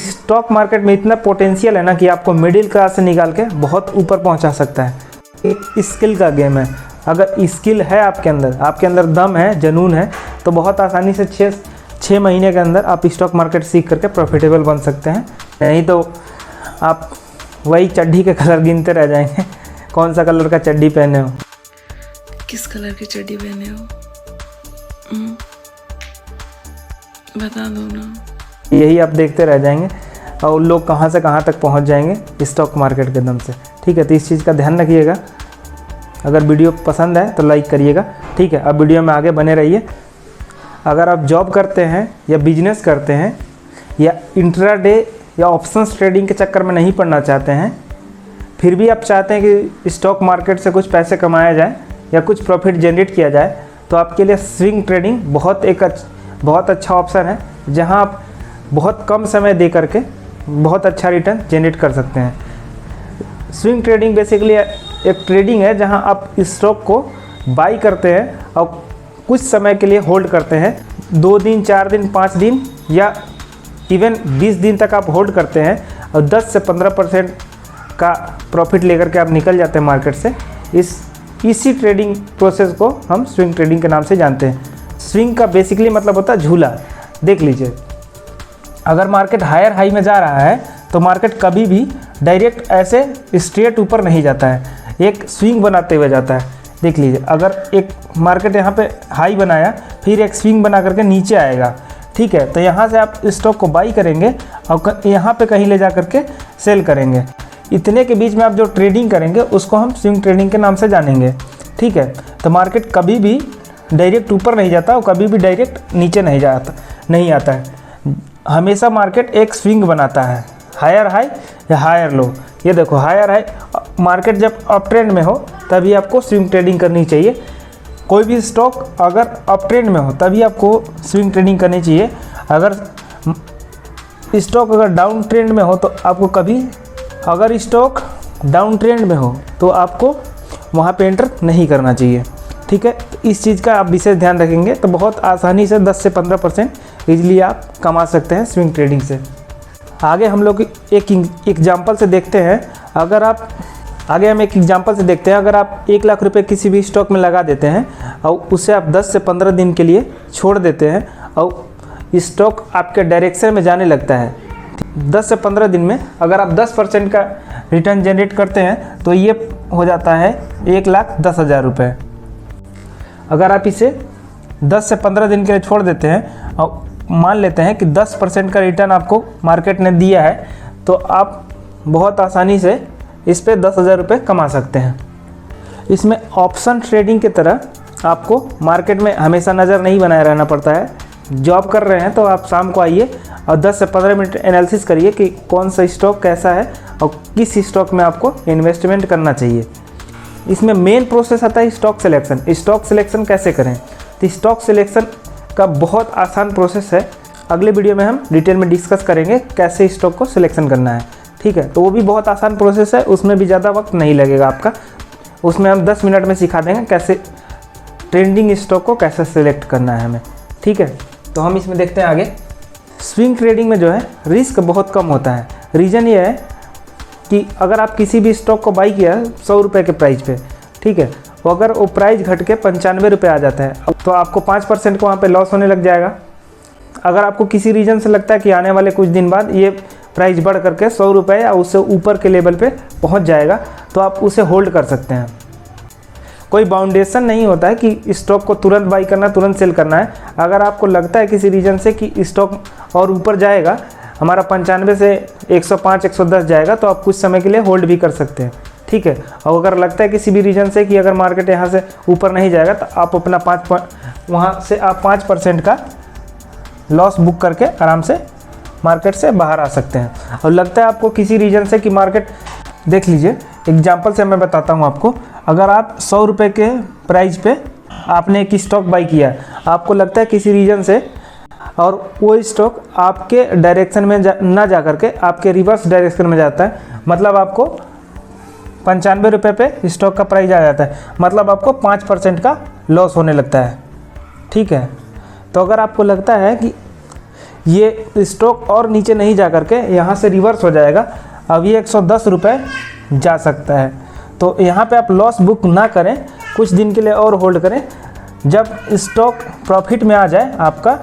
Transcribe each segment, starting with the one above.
Stock market में इतना potential है ना कि आपको मिडिल क्लास से निकाल के बहुत ऊपर पहुंचा सकता है। एक स्किल का गेम है। अगर स्किल है आपके अंदर दम है, जुनून है, तो बहुत आसानी से 6 महीने के अंदर आप स्टॉक मार्केट सीख करके प्रॉफिटेबल बन सकते हैं। नहीं तो आप वही चड्डी के कलर गिनते रह जाएंगे, कौन सा कलर का चड्डी पहने हो, किस कलर की चड्डी पहने हो, बता दो ना। यही आप देखते रह जाएंगे और लोग कहाँ से कहाँ तक पहुँच जाएंगे स्टॉक मार्केट के दम से। ठीक है, तो इस चीज़ का ध्यान रखिएगा। अगर वीडियो पसंद है तो लाइक करिएगा। ठीक है, अब वीडियो में आगे बने रहिए। अगर आप जॉब करते हैं या बिजनेस करते हैं या इंट्राडे या ऑप्शंस ट्रेडिंग के चक्कर में नहीं पड़ना चाहते हैं, फिर भी आप चाहते हैं कि स्टॉक मार्केट से कुछ पैसे कमाया जाए या कुछ प्रॉफिट जनरेट किया जाए, तो आपके लिए स्विंग ट्रेडिंग बहुत अच्छा ऑप्शन है, जहां आप बहुत कम समय दे करके बहुत अच्छा रिटर्न जनरेट कर सकते हैं। स्विंग ट्रेडिंग बेसिकली एक ट्रेडिंग है जहां आप स्टॉक को बाई करते हैं और कुछ समय के लिए होल्ड करते हैं। 2 दिन, 4 दिन, 5 दिन या इवन 20 दिन तक आप होल्ड करते हैं और 10 से 15% का प्रॉफिट लेकर के आप निकल जाते हैं मार्केट से। इसी ट्रेडिंग प्रोसेस को हम स्विंग ट्रेडिंग के नाम से जानते हैं। स्विंग का बेसिकली मतलब होता है झूला। देख लीजिए, अगर मार्केट हायर हाई में जा रहा है तो मार्केट कभी भी डायरेक्ट ऐसे स्ट्रेट ऊपर नहीं जाता है, एक स्विंग बनाते हुए जाता है। देख लीजिए, अगर एक मार्केट यहाँ पे हाई बनाया, फिर एक स्विंग बना करके नीचे आएगा। ठीक है, तो यहाँ से आप स्टॉक को बाई करेंगे और यहाँ पे कहीं ले जा करके सेल करेंगे। इतने के बीच में आप जो ट्रेडिंग करेंगे उसको हम स्विंग ट्रेडिंग के नाम से जानेंगे। ठीक है, तो मार्केट कभी भी डायरेक्ट ऊपर नहीं जाता और कभी भी डायरेक्ट नीचे नहीं आता है। हमेशा मार्केट एक स्विंग बनाता है, हायर हाई या हायर लो। ये देखो, हायर हाई मार्केट जब अप ट्रेंड में हो तभी आपको स्विंग ट्रेडिंग करनी चाहिए। कोई भी स्टॉक अगर अप ट्रेंड में हो तभी आपको स्विंग ट्रेडिंग करनी चाहिए। अगर स्टॉक अगर डाउन ट्रेंड में हो तो आपको अगर स्टॉक डाउन ट्रेंड में हो तो आपको वहाँ पे एंटर नहीं करना चाहिए। ठीक है, तो इस चीज़ का आप विशेष ध्यान रखेंगे तो बहुत आसानी से 10 से 15% ईजिली आप कमा सकते हैं स्विंग ट्रेडिंग से। आगे हम लोग एक एग्जांपल से देखते हैं। अगर आप 1 लाख रुपए किसी भी स्टॉक में लगा देते हैं और उसे आप 10 से 15 दिन के लिए छोड़ देते हैं और स्टॉक आपके डायरेक्शन में जाने लगता है, 10 से 15 दिन में अगर आप 10% का रिटर्न जनरेट करते हैं तो ये हो जाता है 1,10,000 रुपये। अगर आप इसे 10 से 15 दिन के लिए छोड़ देते हैं और मान लेते हैं कि 10% का रिटर्न आपको मार्केट ने दिया है, तो आप बहुत आसानी से इस पे 10,000 रुपये कमा सकते हैं। इसमें ऑप्शन ट्रेडिंग की तरह आपको मार्केट में हमेशा नज़र नहीं बनाए रहना पड़ता है। जॉब कर रहे हैं तो आप शाम को आइए और 10 से 15 मिनट एनालिसिस करिए कि कौन सा स्टॉक कैसा है और किस स्टॉक में आपको इन्वेस्टमेंट करना चाहिए। इसमें मेन प्रोसेस आता है स्टॉक सिलेक्शन। स्टॉक सिलेक्शन कैसे करें, तो स्टॉक सिलेक्शन का बहुत आसान प्रोसेस है। अगले वीडियो में हम डिटेल में डिस्कस करेंगे कैसे स्टॉक को सिलेक्शन करना है। ठीक है, तो वो भी बहुत आसान प्रोसेस है, उसमें भी ज़्यादा वक्त नहीं लगेगा आपका। उसमें हम 10 मिनट में सिखा देंगे कैसे ट्रेंडिंग स्टॉक को कैसे सिलेक्ट करना है हमें। ठीक है, तो हम इसमें देखते हैं आगे। स्विंग ट्रेडिंग में जो है रिस्क बहुत कम होता है। रीज़न ये है कि अगर आप किसी भी स्टॉक को बाई किया 100 रुपये के प्राइस पे, ठीक है, वो अगर वो प्राइस घट के 95 रुपये आ जाता है तो आपको 5% को वहाँ पे लॉस होने लग जाएगा। अगर आपको किसी रीज़न से लगता है कि आने वाले कुछ दिन बाद ये प्राइस बढ़ करके 100 रुपये या उससे ऊपर के लेवल पे पहुँच जाएगा, तो आप उसे होल्ड कर सकते हैं। कोई बाउंडेशन नहीं होता है कि स्टॉक को तुरंत बाई करना, तुरंत सेल करना है। अगर आपको लगता है किसी रीज़न से कि स्टॉक और ऊपर जाएगा, हमारा 95 से 105, 110 जाएगा, तो आप कुछ समय के लिए होल्ड भी कर सकते हैं। ठीक है, और अगर लगता है किसी भी रीज़न से कि अगर मार्केट यहाँ से ऊपर नहीं जाएगा तो आप अपना 5% का लॉस बुक करके आराम से मार्केट से बाहर आ सकते हैं। और लगता है आपको किसी रीज़न से कि मार्केट, देख लीजिए एग्जांपल से मैं बताता हूँ आपको। अगर आप 100 रुपये के प्राइस पे आपने एक स्टॉक बाई किया, आपको लगता है किसी रीज़न से और वो स्टॉक आपके डायरेक्शन में ना जा करके आपके रिवर्स डायरेक्शन में जाता है, मतलब आपको 95 रुपये पे स्टॉक का प्राइस आ जाता है, मतलब आपको 5% का लॉस होने लगता है। ठीक है, तो अगर आपको लगता है कि ये स्टॉक और नीचे नहीं जा करके यहाँ से रिवर्स हो जाएगा। अब ये 110 रुपये जा सकता है। तो यहाँ पे आप लॉस बुक ना करें, कुछ दिन के लिए और होल्ड करें, जब स्टॉक प्रॉफिट में आ जाए आपका,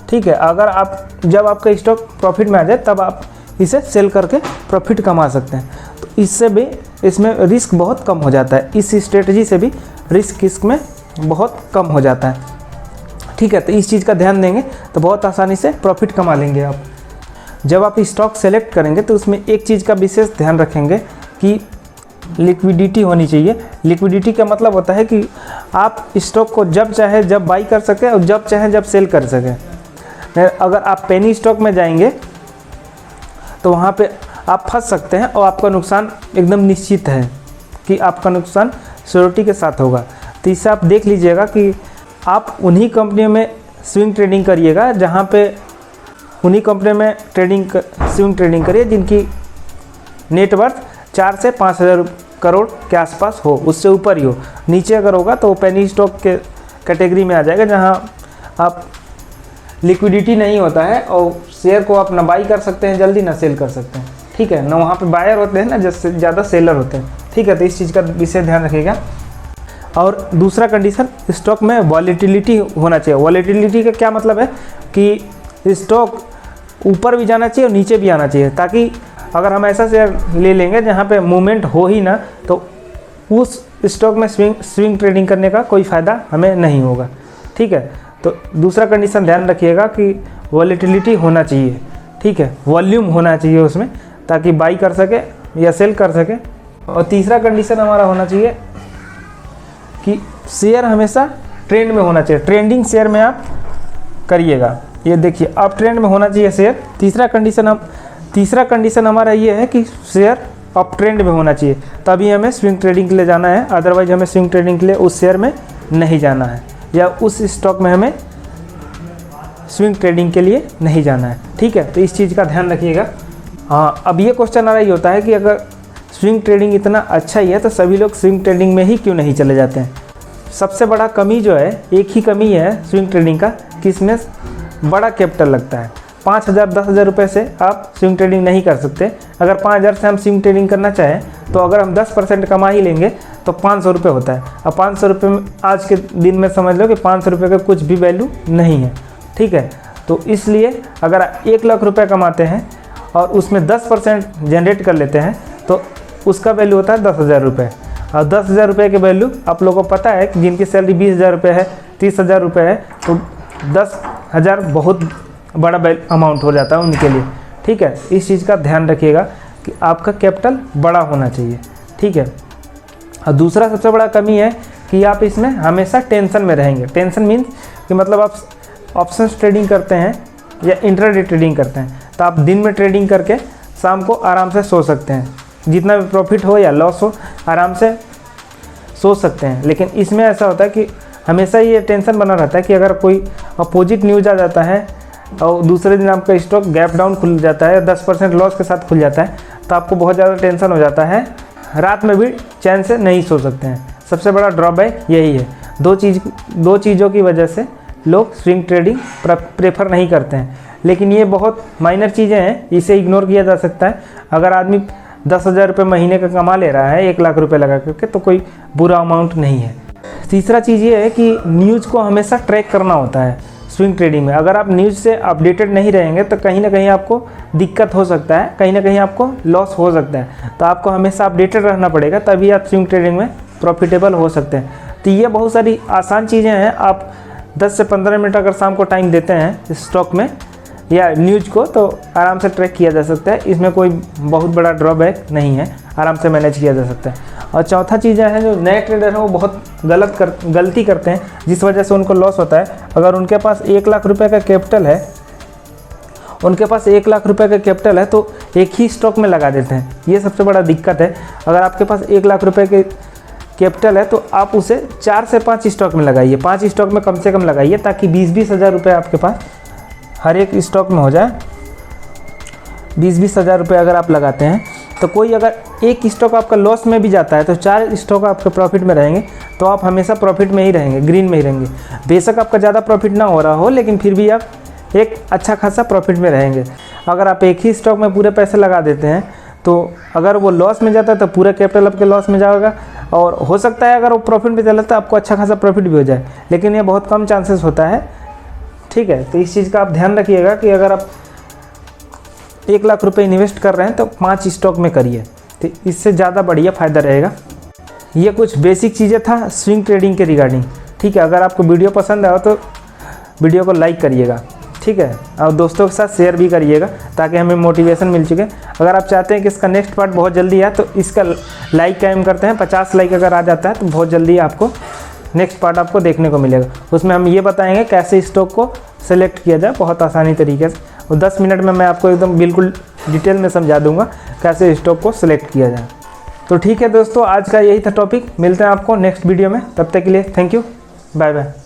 ठीक है, अगर आप जब आपका स्टॉक प्रॉफिट में आ जाए तब आप इसे सेल करके प्रॉफिट कमा सकते हैं। तो इससे भी इसमें रिस्क बहुत कम हो जाता है, इस स्ट्रेटजी से भी रिस्क इसमें बहुत कम हो जाता है, ठीक है। तो इस चीज़ का ध्यान देंगे तो बहुत आसानी से प्रॉफिट कमा लेंगे आप। जब आप स्टॉक सेलेक्ट करेंगे तो उसमें एक चीज़ का विशेष ध्यान रखेंगे कि लिक्विडिटी होनी चाहिए। लिक्विडिटी का मतलब होता है कि आप स्टॉक को जब चाहे जब बाई कर सकें और जब चाहे जब सेल कर सकें। अगर आप पेनी स्टॉक में जाएंगे तो वहाँ पे आप फंस सकते हैं और आपका नुकसान एकदम निश्चित है कि आपका नुकसान श्योरिटी के साथ होगा। तो इससे आप देख लीजिएगा कि आप उन्हीं कंपनियों में स्विंग ट्रेडिंग करिएगा, जहाँ पे उन्हीं कंपनियों में स्विंग ट्रेडिंग करिए जिनकी नेटवर्थ 4 से 5,000 करोड़ के आसपास हो, उससे ऊपर ही हो। नीचे अगर होगा तो पेनी स्टॉक के कैटेगरी में आ जाएगा, जहाँ आप लिक्विडिटी नहीं होता है और शेयर को आप ना बाई कर सकते हैं जल्दी, ना सेल कर सकते हैं, ठीक है। ना वहाँ पे बायर होते हैं ना जिससे ज़्यादा सेलर होते हैं, ठीक है। तो इस चीज़ का विशेष ध्यान रखिएगा। और दूसरा कंडीशन, स्टॉक में वॉलेटिलिटी होना चाहिए। वॉलेटिलिटी का क्या मतलब है कि स्टॉक ऊपर भी जाना चाहिए और नीचे भी आना चाहिए, ताकि अगर हम ऐसा शेयर ले लेंगे जहाँ पे मूवमेंट हो ही ना, तो उस स्टॉक में स्विंग ट्रेडिंग करने का कोई फ़ायदा हमें नहीं होगा, ठीक है। तो दूसरा कंडीशन ध्यान रखिएगा कि वॉलेटिलिटी होना चाहिए, ठीक है, वॉल्यूम होना चाहिए उसमें, ताकि बाई कर सके या सेल कर सके। और तीसरा कंडीशन हमारा होना चाहिए कि शेयर हमेशा ट्रेंड में होना चाहिए। ट्रेंडिंग शेयर में आप करिएगा, ये देखिए अप ट्रेंड में होना चाहिए शेयर। तीसरा कंडीशन हमारा ये है कि शेयर अप ट्रेंड में होना चाहिए, तभी हमें स्विंग ट्रेडिंग के लिए जाना है। अदरवाइज हमें स्विंग ट्रेडिंग के लिए उस शेयर में नहीं जाना है, या उस स्टॉक में हमें स्विंग ट्रेडिंग के लिए नहीं जाना है, ठीक है। तो इस चीज़ का ध्यान रखिएगा। हाँ, अब ये क्वेश्चन आ रहा ही होता है कि अगर स्विंग ट्रेडिंग इतना अच्छा ही है तो सभी लोग स्विंग ट्रेडिंग में ही क्यों नहीं चले जाते हैं। सबसे बड़ा कमी जो है, एक ही कमी है स्विंग ट्रेडिंग का, कि इसमें बड़ा कैपिटल लगता है। 5,000 10,000 रुपये से आप स्विंग ट्रेडिंग नहीं कर सकते। अगर 5,000 से हम स्विंग ट्रेडिंग करना चाहें तो अगर हम 10% कमा ही लेंगे तो 500 रुपये होता है। अब 500 रुपये में आज के दिन में समझ लो कि 500 रुपये का कुछ भी वैल्यू नहीं है, ठीक है। तो इसलिए अगर 1 लाख रुपये कमाते हैं और उसमें 10% जनरेट कर लेते हैं तो उसका वैल्यू होता है 10,000 रुपये। और 10,000 रुपये के वैल्यू आप लोगों को पता है कि जिनकी सैलरी 20,000 रुपये है, 30,000 रुपये है, तो 10,000 बहुत बड़ा अमाउंट हो जाता है उनके लिए, ठीक है। इस चीज़ का ध्यान रखिएगा कि आपका कैपिटल बड़ा होना चाहिए, ठीक है। और दूसरा सबसे बड़ा कमी है कि आप इसमें हमेशा टेंशन में रहेंगे। टेंशन मीन्स कि मतलब आप ऑप्शंस ट्रेडिंग करते हैं या इंट्राडे ट्रेडिंग करते हैं, तो आप दिन में ट्रेडिंग करके शाम को आराम से सो सकते हैं। जितना भी प्रॉफिट हो या लॉस हो आराम से सो सकते हैं। लेकिन इसमें ऐसा होता है कि हमेशा ये टेंशन बना रहता है कि अगर कोई अपोजिट न्यूज़ आ जाता है और दूसरे दिन आपका स्टॉक गैप डाउन खुल जाता है, 10% लॉस के साथ खुल जाता है, तो आपको बहुत ज़्यादा टेंशन हो जाता है। रात में भी चैन से नहीं सो सकते हैं। सबसे बड़ा ड्रॉबैक यही है। दो चीज़ों की वजह से लोग स्विंग ट्रेडिंग प्रेफर नहीं करते हैं। लेकिन ये बहुत माइनर चीज़ें हैं, इसे इग्नोर किया जा सकता है। अगर आदमी 10,000 रुपये महीने का कमा ले रहा है 1 लाख रुपये लगा करके, तो कोई बुरा अमाउंट नहीं है। तीसरा चीज़ ये है कि न्यूज़ को हमेशा ट्रैक करना होता है स्विंग ट्रेडिंग में। अगर आप न्यूज़ से अपडेटेड नहीं रहेंगे तो कहीं ना कहीं आपको दिक्कत हो सकता है, कहीं ना कहीं आपको लॉस हो सकता है। तो आपको हमेशा अपडेटेड रहना पड़ेगा, तभी आप स्विंग ट्रेडिंग में प्रॉफिटेबल हो सकते हैं। तो ये बहुत सारी आसान चीज़ें हैं। आप 10 से 15 मिनट अगर शाम को टाइम देते हैं स्टॉक में या न्यूज़ को, तो आराम से ट्रैक किया जा सकता है। इसमें कोई बहुत बड़ा ड्रॉबैक नहीं है, आराम से मैनेज किया जा सकता है। और चौथा चीज़ है, जो नए ट्रेडर हैं वो बहुत गलती करते हैं, जिस वजह से उनको लॉस होता है। अगर उनके पास 1 लाख रुपए का कैपिटल है, तो एक ही स्टॉक में लगा देते हैं। ये सबसे बड़ा दिक्कत है। अगर आपके पास 1 लाख रुपए के कैपिटल है तो आप उसे 4 से 5 स्टॉक में लगाइए। 5 स्टॉक में कम से कम लगाइए, ताकि 20-20 हज़ार रुपये आपके पास हर एक स्टॉक में हो जाए। 20-20 हज़ार रुपये अगर आप लगाते हैं तो कोई अगर एक स्टॉक आपका लॉस में भी जाता है तो 4 स्टॉक आपके प्रॉफिट में रहेंगे, तो आप हमेशा प्रॉफिट में ही रहेंगे, ग्रीन में ही रहेंगे। बेशक आपका ज़्यादा प्रॉफिट ना हो रहा हो, लेकिन फिर भी आप एक अच्छा खासा प्रॉफिट में रहेंगे। अगर आप एक ही स्टॉक में पूरे पैसे लगा देते हैं तो अगर वो लॉस में जाता है तो पूरा कैपिटल आपके लॉस में जाएगा, और हो सकता है अगर वो प्रॉफिट में चला तो आपको अच्छा खासा प्रॉफिट भी हो जाए, लेकिन ये बहुत कम चांसेस होता है। ठीक है, तो इस चीज़ का आप ध्यान रखिएगा कि अगर आप 1 लाख रुपए इन्वेस्ट कर रहे हैं तो 5 स्टॉक में करिए, तो इससे ज़्यादा बढ़िया फ़ायदा रहेगा। ये कुछ बेसिक चीज़ें था स्विंग ट्रेडिंग के रिगार्डिंग। ठीक है, अगर आपको वीडियो पसंद आया तो वीडियो को लाइक करिएगा, ठीक है, और दोस्तों के साथ शेयर भी करिएगा ताकि हमें मोटिवेशन मिल सके। अगर आप चाहते हैं कि इसका नेक्स्ट पार्ट बहुत जल्दी आए तो इसका लाइक का एम करते हैं, 50 लाइक अगर आ जाता है तो बहुत जल्दी आपको नेक्स्ट पार्ट आपको देखने को मिलेगा। उसमें हम ये बताएंगे कैसे स्टॉक को सेलेक्ट किया जाए बहुत आसानी तरीके से, और 10 मिनट में मैं आपको एकदम बिल्कुल डिटेल में समझा दूंगा कैसे स्टॉक को सिलेक्ट किया जाए। तो ठीक है दोस्तों, आज का यही था टॉपिक। मिलते हैं आपको नेक्स्ट वीडियो में, तब तक के लिए थैंक यू, बाय बाय।